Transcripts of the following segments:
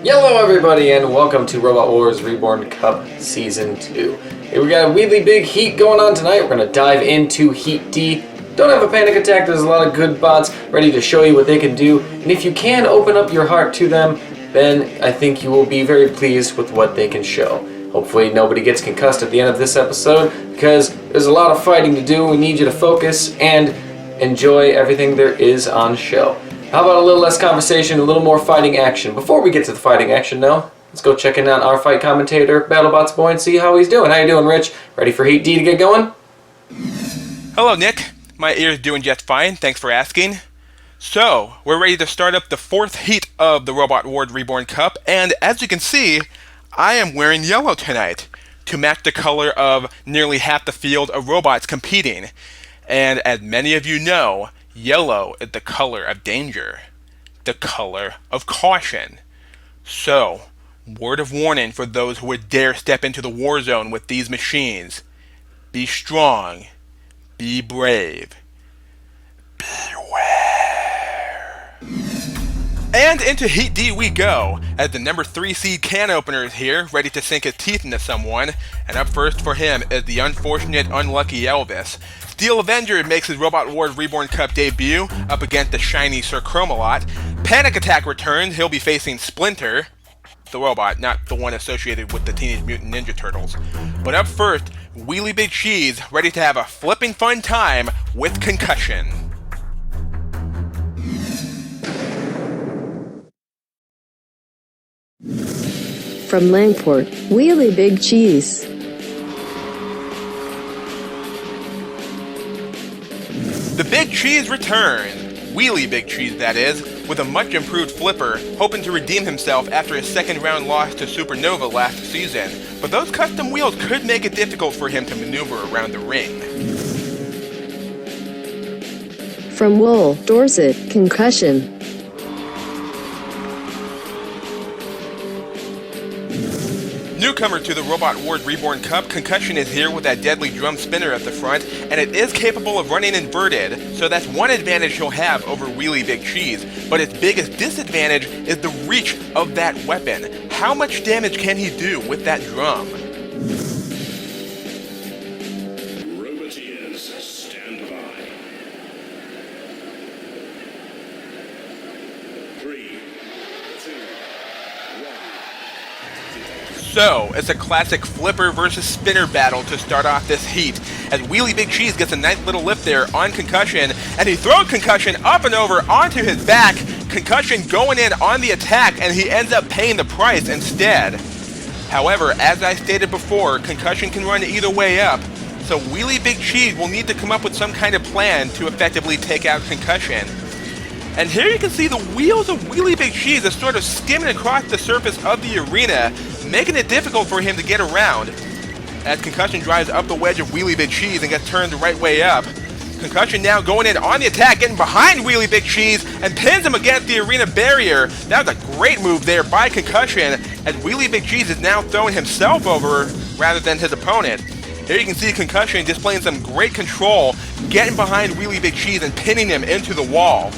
Hello everybody and welcome to Robot Wars Reborn Cup Season 2. Here we got a really big heat going on tonight. We're going to dive into Heat D. Don't have a panic attack, there's a lot of good bots ready to show you what they can do. And if you can open up your heart to them, then I think you will be very pleased with what they can show. Hopefully nobody gets concussed at the end of this episode because there's a lot of fighting to do. We need you to focus and enjoy everything there is on show. How about a little less conversation, a little more fighting action? Before we get to the fighting action, though, let's go check in on our fight commentator, BattleBots Boy, and see how he's doing. How you doing, Rich? Ready for Heat D to get going? Hello, Nick. My ear's doing just fine. Thanks for asking. So, we're ready to start up the fourth heat of the Robot Wars Reborn Cup, and as you can see, I am wearing yellow tonight to match the color of nearly half the field of robots competing. And as many of you know, yellow is the color of danger, the color of caution. So, word of warning for those who would dare step into the war zone with these machines. Be strong, be brave, beware. And into Heat D we go, as the number 3 seed can opener is here, ready to sink his teeth into someone. And up first for him is the unfortunate, unlucky Elvis. Steel Avenger makes his Robot Wars Reborn Cup debut up against the shiny Sir Chromawat. Panic Attack returns, he'll be facing Splinter, the robot, not the one associated with the Teenage Mutant Ninja Turtles. But up first, Wheelie Big Cheese, ready to have a flipping fun time with Concussion. From Langport, Wheelie Big Cheese. The Big Cheese returns, Wheelie Big Cheese that is, with a much improved flipper, hoping to redeem himself after his second round loss to Supernova last season, but those custom wheels could make it difficult for him to maneuver around the ring. From Wool, Dorset, Concussion. Newcomer to the Robot Wars Reborn Cup, Concussion is here with that deadly drum spinner at the front, and it is capable of running inverted, so that's one advantage he'll have over Wheelie Big Cheese. But its biggest disadvantage is the reach of that weapon. How much damage can he do with that drum? Stand by. 3, 2, 1. So, it's a classic flipper versus spinner battle to start off this heat, as Wheelie Big Cheese gets a nice little lift there on Concussion, and he throws Concussion up and over onto his back. Concussion going in on the attack, and he ends up paying the price instead. However, as I stated before, Concussion can run either way up, so Wheelie Big Cheese will need to come up with some kind of plan to effectively take out Concussion. And here you can see the wheels of Wheelie Big Cheese are sort of skimming across the surface of the arena, making it difficult for him to get around. As Concussion drives up the wedge of Wheelie Big Cheese and gets turned the right way up. Concussion now going in on the attack, getting behind Wheelie Big Cheese and pins him against the arena barrier. That was a great move there by Concussion, as Wheelie Big Cheese is now throwing himself over rather than his opponent. Here you can see Concussion displaying some great control, getting behind Wheelie Big Cheese and pinning him into the wall.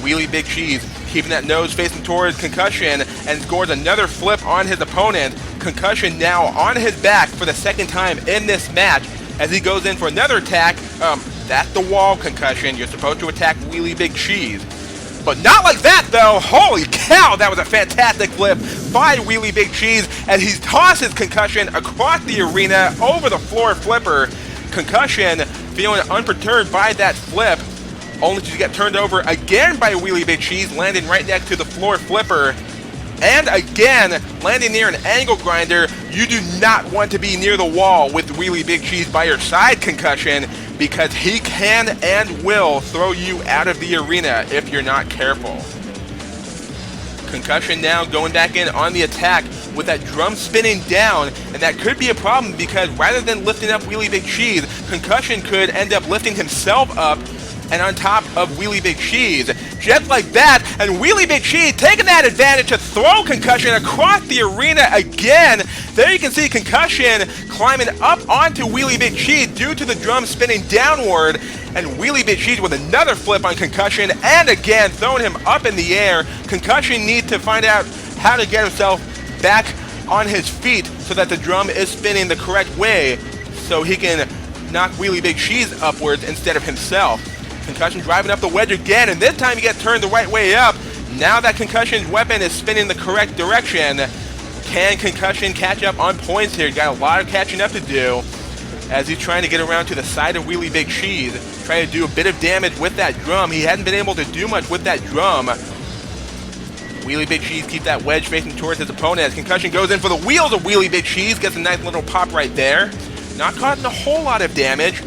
Wheelie Big Cheese keeping that nose facing towards Concussion and scores another flip on his opponent. Concussion now on his back for the second time in this match as he goes in for another attack. That's the wall, Concussion. You're supposed to attack Wheelie Big Cheese. But not like that, though. Holy cow, that was a fantastic flip by Wheelie Big Cheese as he tosses Concussion across the arena over the floor flipper. Concussion feeling unperturbed by that flip, only to get turned over again by Wheelie Big Cheese, landing right next to the floor flipper. And again, landing near an angle grinder. You do not want to be near the wall with Wheelie Big Cheese by your side, Concussion, because he can and will throw you out of the arena if you're not careful. Concussion now going back in on the attack with that drum spinning down, and that could be a problem because rather than lifting up Wheelie Big Cheese, Concussion could end up lifting himself up and on top of Wheelie Big Cheese. Just like that, and Wheelie Big Cheese taking that advantage to throw Concussion across the arena again. There you can see Concussion climbing up onto Wheelie Big Cheese due to the drum spinning downward, and Wheelie Big Cheese with another flip on Concussion, and again throwing him up in the air. Concussion needs to find out how to get himself back on his feet so that the drum is spinning the correct way so he can knock Wheelie Big Cheese upwards instead of himself. Concussion driving up the wedge again, and this time he gets turned the right way up. Now that Concussion's weapon is spinning the correct direction, can Concussion catch up on points here? Got a lot of catching up to do as he's trying to get around to the side of Wheelie Big Cheese, trying to do a bit of damage with that drum. He hadn't been able to do much with that drum. Wheelie Big Cheese keep that wedge facing towards his opponent as Concussion goes in for the wheels of Wheelie Big Cheese, gets a nice little pop right there. Not causing a whole lot of damage,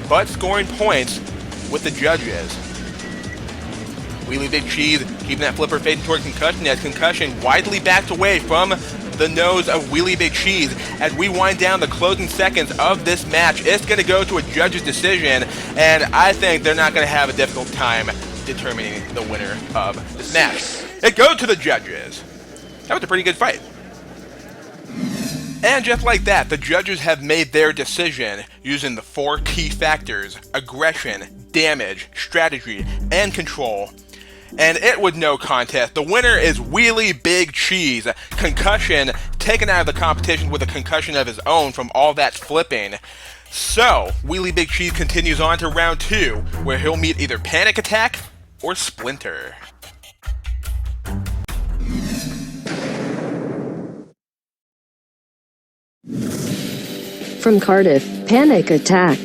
but scoring points with the judges. Wheelie Big Cheese keeping that flipper facing toward Concussion as Concussion widely backed away from the nose of Wheelie Big Cheese. As we wind down the closing seconds of this match, it's going to go to a judge's decision, and I think they're not going to have a difficult time determining the winner of this match. It goes to the judges. That was a pretty good fight. And just like that, the judges have made their decision using the 4 key factors: aggression, damage, strategy, and control. And it was no contest. The winner is Wheelie Big Cheese. Concussion taken out of the competition with a concussion of his own from all that flipping. So, Wheelie Big Cheese continues on to round 2, where he'll meet either Panic Attack or Splinter. From Cardiff, Panic Attack.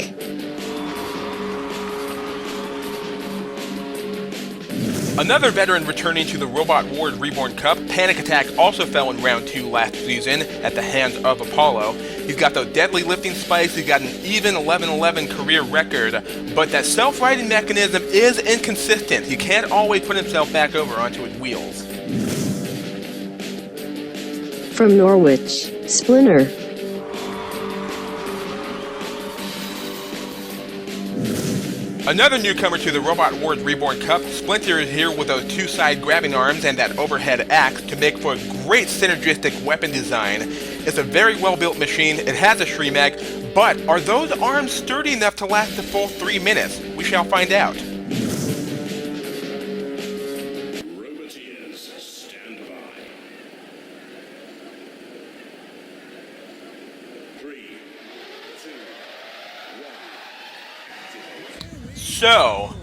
Another veteran returning to the Robot Wars Reborn Cup, Panic Attack also fell in round 2 last season at the hands of Apollo. He's got those deadly lifting spikes, he's got an even 11-11 career record, but that self-righting mechanism is inconsistent. He can't always put himself back over onto his wheels. From Norwich, Splinter. Another newcomer to the Robot Wars Reborn Cup, Splinter is here with those 2 side grabbing arms and that overhead axe to make for a great synergistic weapon design. It's a very well built machine, it has a Shrimek, but are those arms sturdy enough to last the full 3 minutes? We shall find out. Roboteers, stand by. 3, 2, 1. So,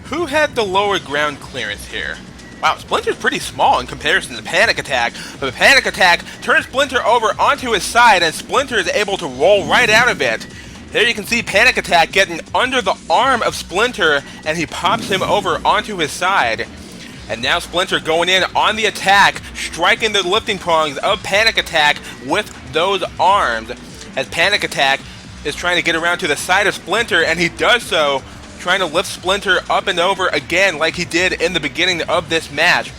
who had the lower ground clearance here? Wow, Splinter's pretty small in comparison to Panic Attack, but Panic Attack turns Splinter over onto his side and Splinter is able to roll right out of it. There you can see Panic Attack getting under the arm of Splinter and he pops him over onto his side. And now Splinter going in on the attack, striking the lifting prongs of Panic Attack with those arms. As Panic Attack is trying to get around to the side of Splinter, and he does so, trying to lift Splinter up and over again like he did in the beginning of this match.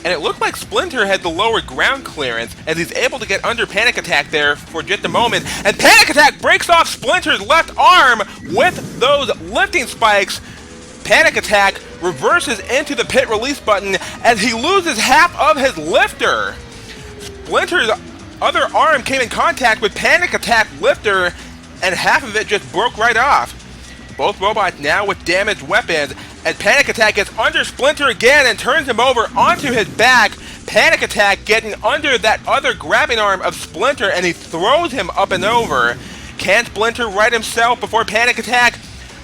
And it looked like Splinter had the lower ground clearance as he's able to get under Panic Attack there for just a moment. And Panic Attack breaks off Splinter's left arm with those lifting spikes. Panic Attack reverses into the pit release button as he loses half of his lifter. Splinter's other arm came in contact with Panic Attack lifter and half of it just broke right off. Both robots now with damaged weapons, and Panic Attack gets under Splinter again and turns him over onto his back. Panic Attack getting under that other grabbing arm of Splinter, and he throws him up and over. Can Splinter right himself before Panic Attack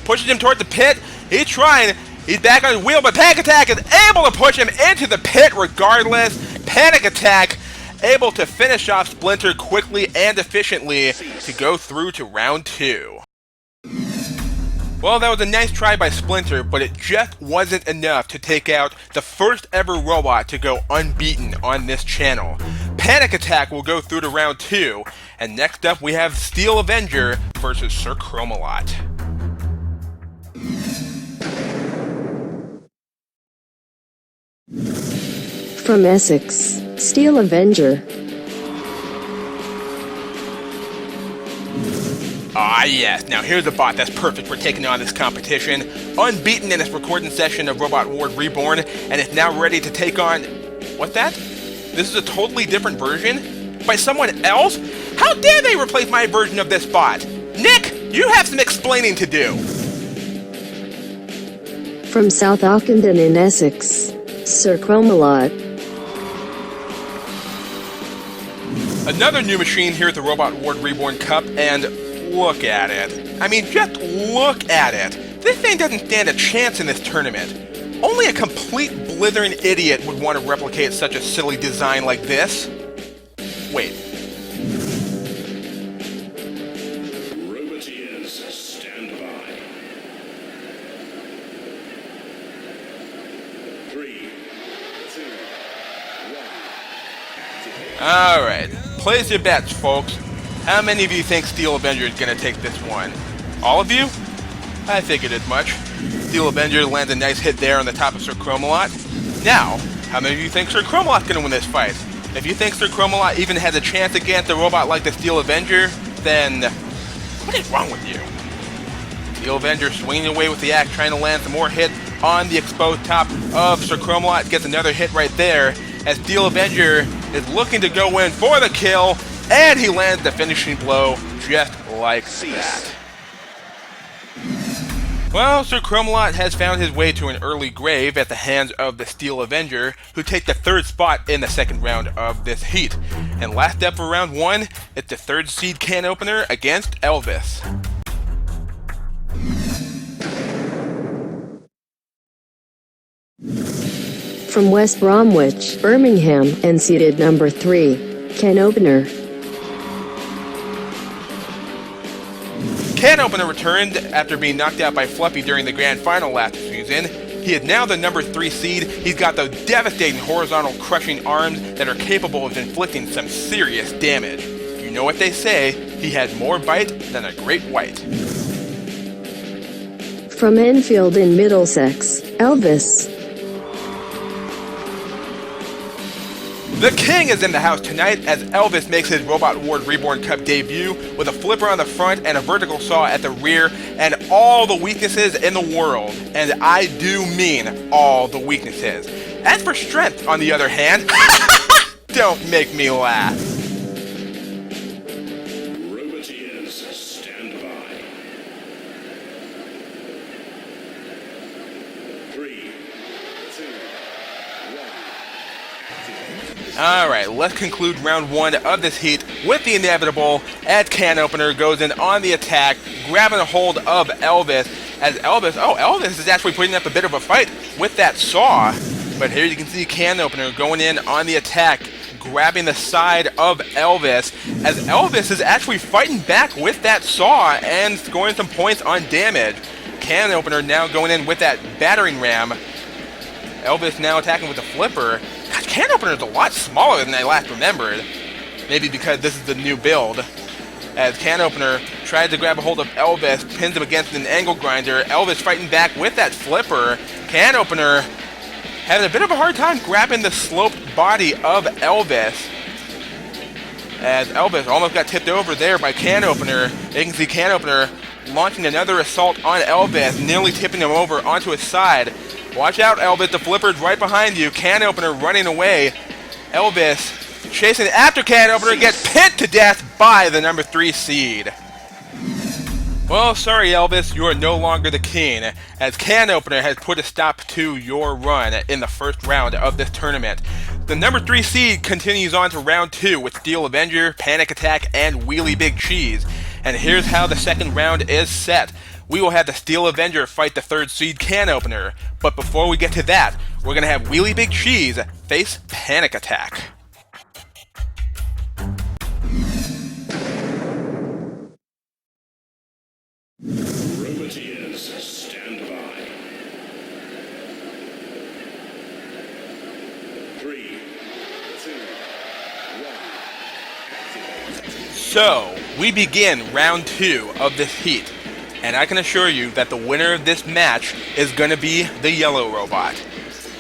pushes him toward the pit? He's trying. He's back on his wheel, but Panic Attack is able to push him into the pit regardless. Panic Attack able to finish off Splinter quickly and efficiently to go through to round 2. Well, that was a nice try by Splinter, but it just wasn't enough to take out the first ever robot to go unbeaten on this channel. Panic Attack will go through to round 2, and next up we have Steel Avenger versus Sir Chromawat. From Essex, Steel Avenger. Ah yes, now here's a bot that's perfect for taking on this competition. Unbeaten in its recording session of Robot Wars Reborn, and it's now ready to take on... What's that? This is a totally different version? By someone else? How dare they replace my version of this bot? Nick, you have some explaining to do. From South Ockenden in Essex, Sir Chromawat. Another new machine here at the Robot Wars Reborn Cup, and look at it. I mean, just look at it. This thing doesn't stand a chance in this tournament. Only a complete blithering idiot would want to replicate such a silly design like this. Wait. Roboteers, stand by. 3, 2, 1. Alright, place your bets, folks. How many of you think Steel Avenger is going to take this one? All of you? I figured as much. Steel Avenger lands a nice hit there on the top of Sir Chromawat. Now, how many of you think Sir Chromawat's going to win this fight? If you think Sir Chromawat even has a chance against a robot like the Steel Avenger, then what is wrong with you? Steel Avenger swinging away with the axe, trying to land some more hits on the exposed top of Sir Chromawat. Gets another hit right there as Steel Avenger is looking to go in for the kill, and he lands the finishing blow just like that. Well, Sir Chromawat has found his way to an early grave at the hands of the Steel Avenger, who take the third spot in the second round of this heat. And last up for round 1, it's the third seed can opener against Elvis. From West Bromwich, Birmingham, and seated number 3, can opener. Can opener returned after being knocked out by Fluffy during the grand final last season. He is now the number 3 seed. He's got those devastating horizontal crushing arms that are capable of inflicting some serious damage. You know what they say, he has more bite than a great white. From Enfield in Middlesex, Elvis. The King is in the house tonight as Elvis makes his Robot Wars Reborn Cup debut with a flipper on the front and a vertical saw at the rear and all the weaknesses in the world. And I do mean all the weaknesses. As for strength, on the other hand, don't make me laugh. Roboteers, stand by. 3, 2, 1. Alright, let's conclude round 1 of this heat with the inevitable as can opener goes in on the attack, grabbing a hold of Elvis as Elvis is actually putting up a bit of a fight with that saw. But here you can see can opener going in on the attack, grabbing the side of Elvis as Elvis is actually fighting back with that saw and scoring some points on damage. Can opener now going in with that battering ram. Elvis now attacking with the flipper. God, can opener is a lot smaller than I last remembered. Maybe because this is the new build. As can opener tries to grab a hold of Elvis, pins him against an angle grinder. Elvis fighting back with that flipper. Can opener having a bit of a hard time grabbing the sloped body of Elvis. As Elvis almost got tipped over there by can opener. You can see can opener launching another assault on Elvis, nearly tipping him over onto his side. Watch out, Elvis, the flipper's right behind you. Can opener running away. Elvis chasing after can opener, gets pinned to death by the number 3 seed. Well, sorry Elvis, you are no longer the king, as can opener has put a stop to your run in the first round of this tournament. The number 3 seed continues on to round 2 with Steel Avenger, Panic Attack, and Wheelie Big Cheese. And here's how the second round is set. We will have the Steel Avenger fight the third seed can opener. But before we get to that, we're going to have Wheelie Big Cheese face Panic Attack. Roboteers, stand by. 3, 2, 1. So, we begin round 2 of this heat. And I can assure you that the winner of this match is going to be the yellow robot.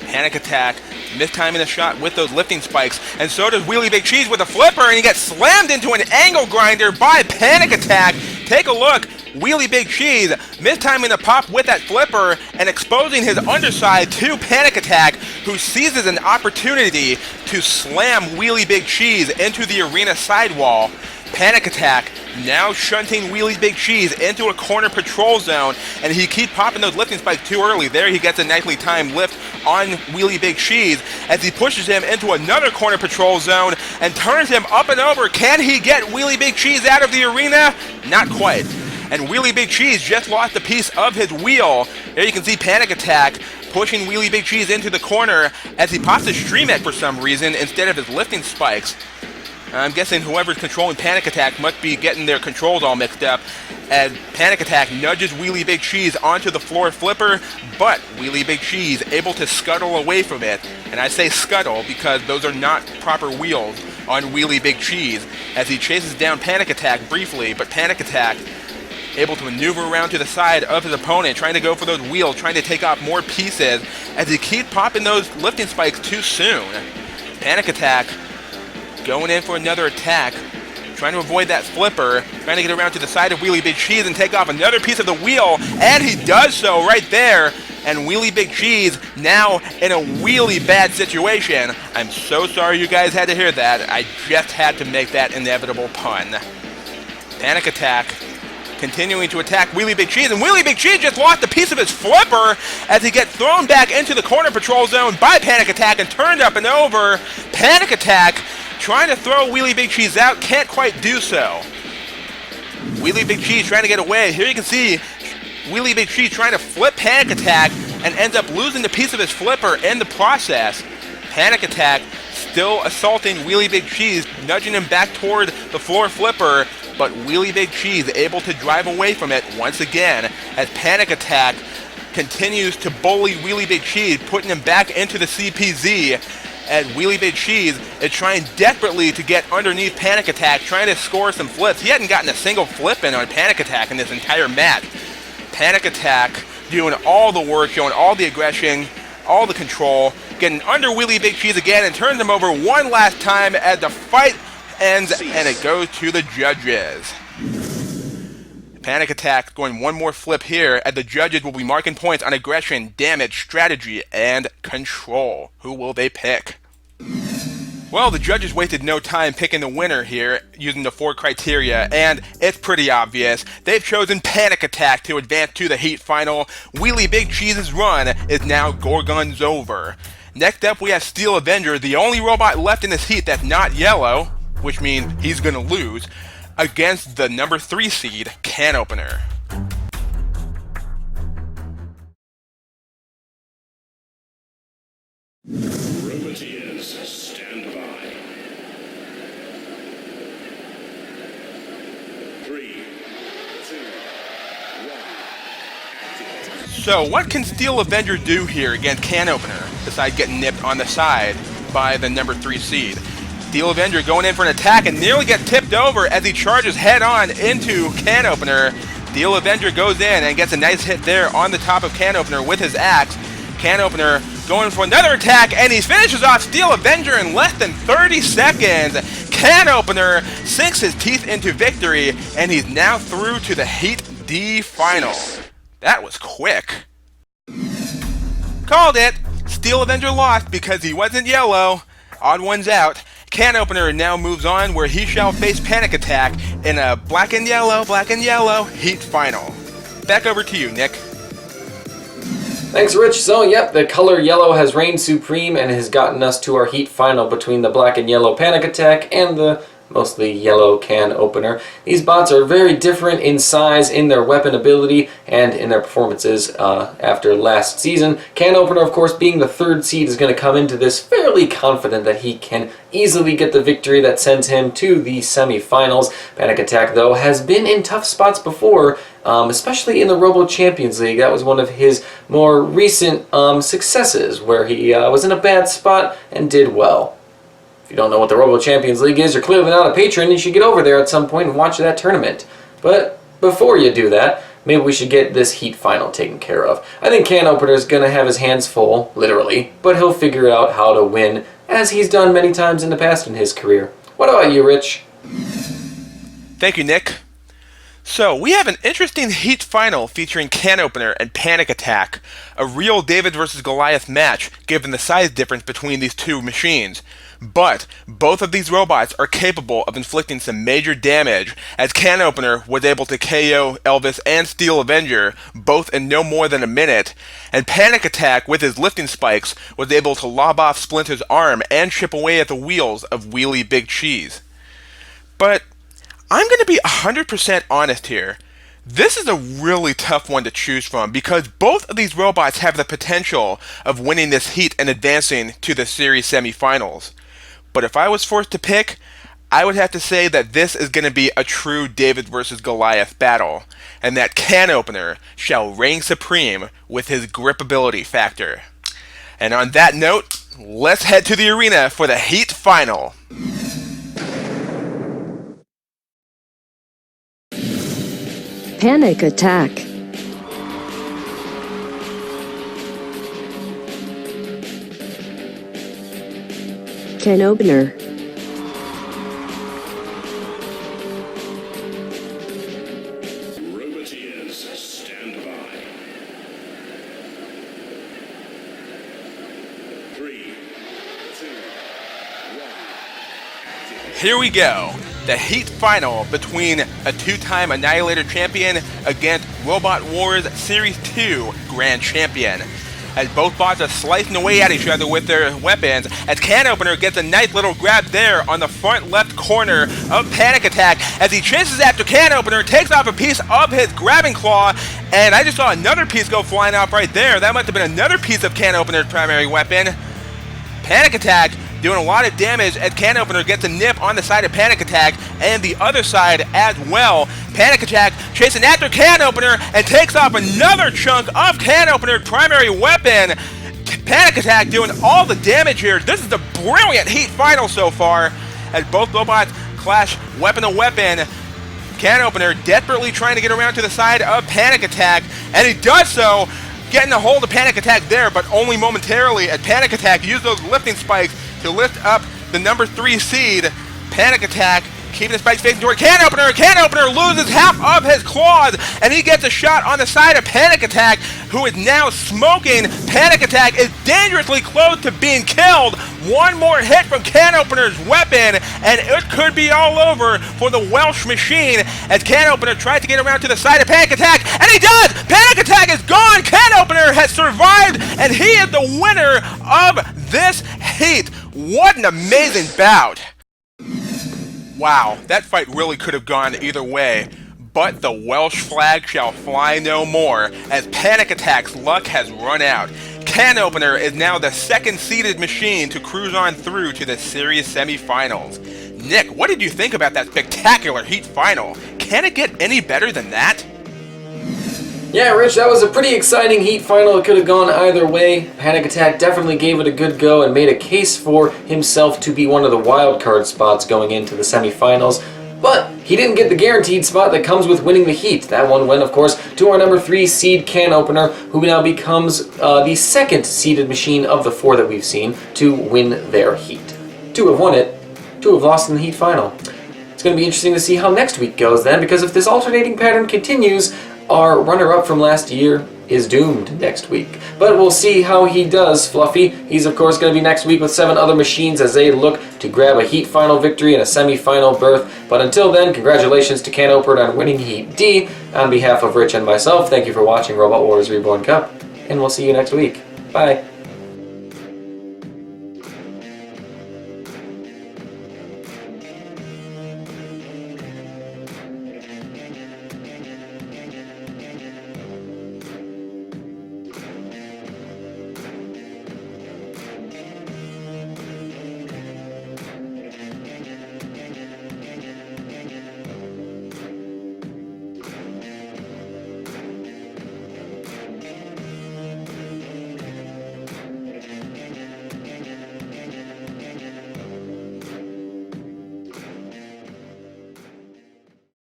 Panic Attack, mistiming the shot with those lifting spikes, and so does Wheelie Big Cheese with a flipper, and he gets slammed into an angle grinder by Panic Attack. Take a look, Wheelie Big Cheese mistiming the pop with that flipper and exposing his underside to Panic Attack, who seizes an opportunity to slam Wheelie Big Cheese into the arena sidewall. Panic Attack now shunting Wheelie Big Cheese into a corner patrol zone, and he keeps popping those lifting spikes too early. There he gets a nicely timed lift on Wheelie Big Cheese as he pushes him into another corner patrol zone and turns him up and over. Can he get Wheelie Big Cheese out of the arena? Not quite. And Wheelie Big Cheese just lost a piece of his wheel. There you can see Panic Attack pushing Wheelie Big Cheese into the corner as he pops his Stream Deck for some reason instead of his lifting spikes. I'm guessing whoever's controlling Panic Attack must be getting their controls all mixed up as Panic Attack nudges Wheelie Big Cheese onto the floor flipper, but Wheelie Big Cheese able to scuttle away from it. And I say scuttle because those are not proper wheels on Wheelie Big Cheese as he chases down Panic Attack briefly, but Panic Attack able to maneuver around to the side of his opponent, trying to go for those wheels, trying to take off more pieces as he keeps popping those lifting spikes too soon. Panic Attack going in for another attack, trying to avoid that flipper, trying to get around to the side of Wheelie Big Cheese and take off another piece of the wheel, and he does so right there. And Wheelie Big Cheese now in a really bad situation. I'm so sorry you guys had to hear that. I just had to make that inevitable pun. Panic Attack continuing to attack Wheelie Big Cheese, and Wheelie Big Cheese just lost a piece of his flipper as he gets thrown back into the corner patrol zone by Panic Attack and turned up and over. Panic Attack trying to throw Wheelie Big Cheese out, can't quite do so. Wheelie Big Cheese trying to get away. Here you can see Wheelie Big Cheese trying to flip Panic Attack and ends up losing the piece of his flipper in the process. Panic Attack still assaulting Wheelie Big Cheese, nudging him back toward the floor flipper, but Wheelie Big Cheese able to drive away from it once again as Panic Attack continues to bully Wheelie Big Cheese, putting him back into the CPZ. And Wheelie Big Cheese is trying desperately to get underneath Panic Attack, trying to score some flips. He hadn't gotten a single flip in on Panic Attack in this entire match. Panic Attack doing all the work, showing all the aggression, all the control, getting under Wheelie Big Cheese again and turns him over one last time as the fight ends and it goes to the judges. Panic Attack going one more flip here as the judges will be marking points on aggression, damage, strategy, and control. Who will they pick? Well, the judges wasted no time picking the winner here using the 4 criteria, and it's pretty obvious. They've chosen Panic Attack to advance to the Heat Final. Wheelie Big Cheese's run is now Gorgon's over. Next up, we have Steel Avenger, the only robot left in this heat that's not yellow, which means he's going to lose, against the number 3 seed, Can Opener. Roboteers, stand by. 3, 2, 1. Activate. So, what can Steel Avenger do here against Can Opener, besides getting nipped on the side by the number 3 seed? Steel Avenger going in for an attack and nearly gets tipped over as he charges head-on into Can Opener. Steel Avenger goes in and gets a nice hit there on the top of Can Opener with his axe. Can Opener going for another attack, and he finishes off Steel Avenger in less than 30 seconds. Can Opener sinks his teeth into victory, and he's now through to the Heat D Final. That was quick. Called it. Steel Avenger lost because he wasn't yellow. Odd one's out. Can Opener now moves on where he shall face Panic Attack in a black and yellow Heat Final. Back over to you, Nick. Thanks, Rich. So, yep, the color yellow has reigned supreme and has gotten us to our Heat Final between the black and yellow Panic Attack and the mostly yellow Can Opener. These bots are very different in size, in their weapon ability, and in their performances after last season. Can Opener, of course, being the 3rd seed, is going to come into this fairly confident that he can easily get the victory that sends him to the semifinals. Panic Attack, though, has been in tough spots before, especially in the Robo Champions League. That was one of his more recent successes, where he was in a bad spot and did well. If you don't know what the Robo Champions League is, you're clearly not a patron. You should get over there at some point and watch that tournament. But before you do that, maybe we should get this Heat Final taken care of. I think Can Opener is going to have his hands full, literally, but he'll figure out how to win, as he's done many times in the past in his career. What about you, Rich? Thank you, Nick. So, we have an interesting heat final featuring Can Opener and Panic Attack, a real David versus Goliath match given the size difference between these two machines. But both of these robots are capable of inflicting some major damage, as Can Opener was able to KO Elvis and steal Avenger, both in no more than a minute, and Panic Attack, with his lifting spikes, was able to lob off Splinter's arm and chip away at the wheels of Wheelie Big Cheese. But I'm going to be 100% honest here. This is a really tough one to choose from because both of these robots have the potential of winning this heat and advancing to the series semifinals. But if I was forced to pick, I would have to say that this is going to be a true David versus Goliath battle, and that Can Opener shall reign supreme with his gripability factor. And on that note, let's head to the arena for the heat final. Panic Attack. Can Opener. Roboteers, stand by. 3, 2, 1. Here we go. The heat final between a two-time Annihilator champion against Robot Wars Series 2 Grand Champion. As both bots are slicing away at each other with their weapons, as Can Opener gets a nice little grab there on the front left corner of Panic Attack, as he chases after Can Opener, takes off a piece of his grabbing claw, and I just saw another piece go flying off right there. That must have been another piece of Can Opener's primary weapon. Panic Attack doing a lot of damage as Can Opener gets a nip on the side of Panic Attack and the other side as well. Panic Attack chasing after Can Opener and takes off another chunk of Can Opener's primary weapon. Panic Attack doing all the damage here. This is a brilliant heat final so far as both robots clash weapon to weapon. Can Opener desperately trying to get around to the side of Panic Attack, and he does so, getting a hold of Panic Attack there, but only momentarily, as Panic Attack used those lifting spikes to lift up the number 3 seed. Panic Attack keeping the spikes facing toward Can Opener. Can Opener loses half of his claws, and he gets a shot on the side of Panic Attack, who is now smoking. Panic Attack is dangerously close to being killed. One more hit from Can Opener's weapon, and it could be all over for the Welsh machine as Can Opener tries to get around to the side of Panic Attack, and he does! Panic Attack is gone! Can Opener has survived, and he is the winner of this heat. What an amazing bout! Wow, that fight really could have gone either way, but the Welsh flag shall fly no more, as Panic Attack's luck has run out. Can Opener is now the second-seeded machine to cruise on through to the series semifinals. Nick, what did you think about that spectacular heat final? Can it get any better than that? Yeah, Rich, that was a pretty exciting heat final. It could have gone either way. Panic Attack definitely gave it a good go and made a case for himself to be one of the wild card spots going into the semifinals. But he didn't get the guaranteed spot that comes with winning the heat. That one went, of course, to our number 3 seed Can Opener, who now becomes the second seeded machine of the 4 that we've seen to win their heat. 2 have won it, 2 have lost in the heat final. It's going to be interesting to see how next week goes then, because if this alternating pattern continues, our runner-up from last year is doomed next week. But we'll see how he does, Fluffy. He's of course going to be next week with 7 other machines as they look to grab a heat final victory and a semi-final berth. But until then, congratulations to Can Opener on winning Heat D. On behalf of Rich and myself, thank you for watching Robot Wars Reborn Cup, and we'll see you next week. Bye.